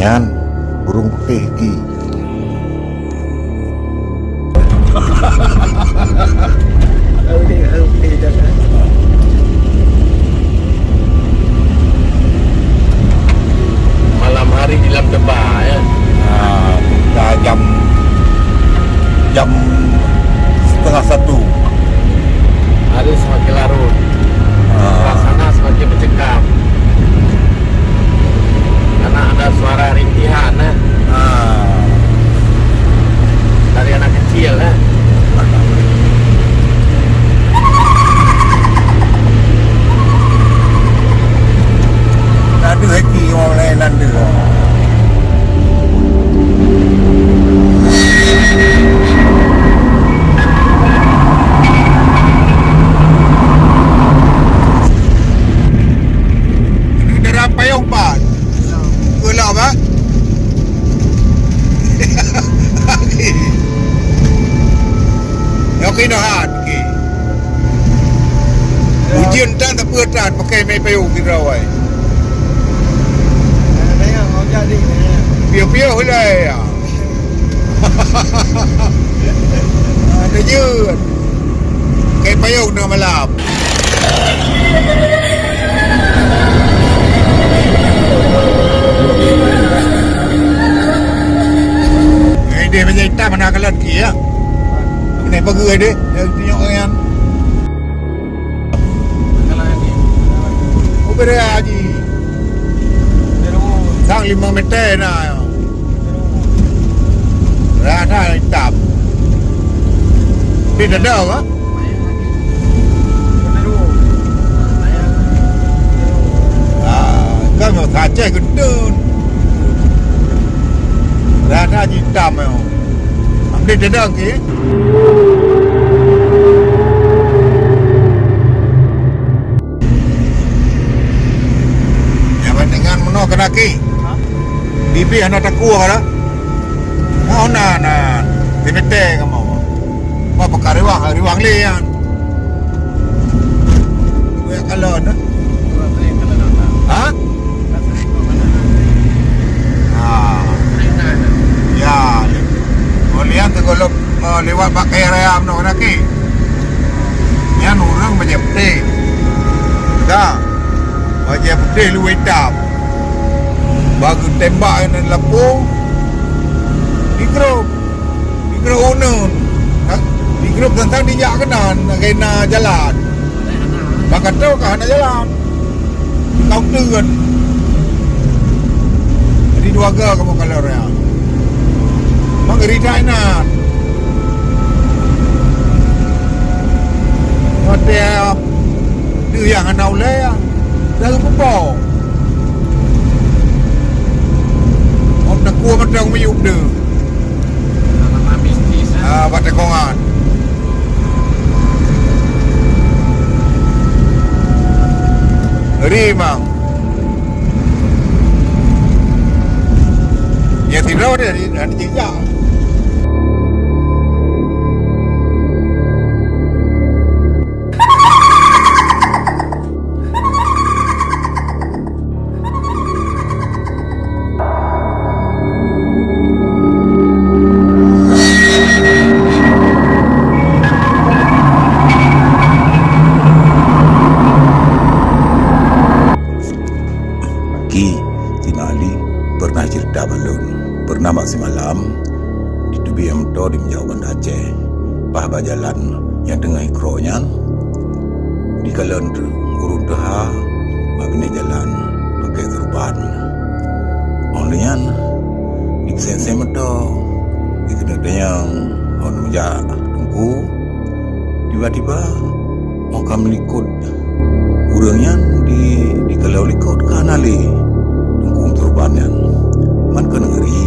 Nyan burung putih ki. Malam hari di dalam tebak ya. Dah jam setengah satu. Hari semakin larut, suasana semakin mencekam karena ada suara rintihan dari anak kecil Ada lagi orang lain ada. Payung pak, gelap ah. Okey dah han. Ujian dan tak pertan pakai mai payung di rawai. Tengok mau jadi ni. Piau-piau lah ya. Ada je. Pakai payung tengah malam. Dia macam hitam mana kalah lagi ya. Kena pergi dia. Dia tengok orang. kalau ini Oh beri haji. Sang 5 meter na. Rata hitam. Dia ada apa? Kan mau saja gendun. Rata hitam yo. Ambil dedang ke? Yang dengan meno kena ki. Bibi anak tak kuah dah. Mau na. Dimete kamu. Mau pakai riwang lian. Gue kalau dah. Ha? Ya, lihat kalau lewat pakai rayam nak lagi. Yang orang macam putih, dah macam putih lu hitam. Bagus tembak yang lapung. Di grup unun, di grup tentang dijak kenan, kena jalan. Bakat tu kah nak jalan? Kau turun. Jadi dua ga kamu kalau rayam. Mengeri China. Hotel đưa yang nào lẽ đâu có bỏ. Ông đã cua mất trong mới dùng được. Bắt được công an. Đi mà. Ya thì rốt thì anh chỉ dạo. Ki Tinali pernah cerita balun pernah masih malam di tubiam to di menjauhkan Aceh pah bajalan yang tengah ikronya di kalan urun teha mabine jalan pakai turban onlian di sen meto di kena yang on meja tunggu tiba-tiba mau kami likut urangnya di kalau likut kanali tunggu turbannya man kena ngeri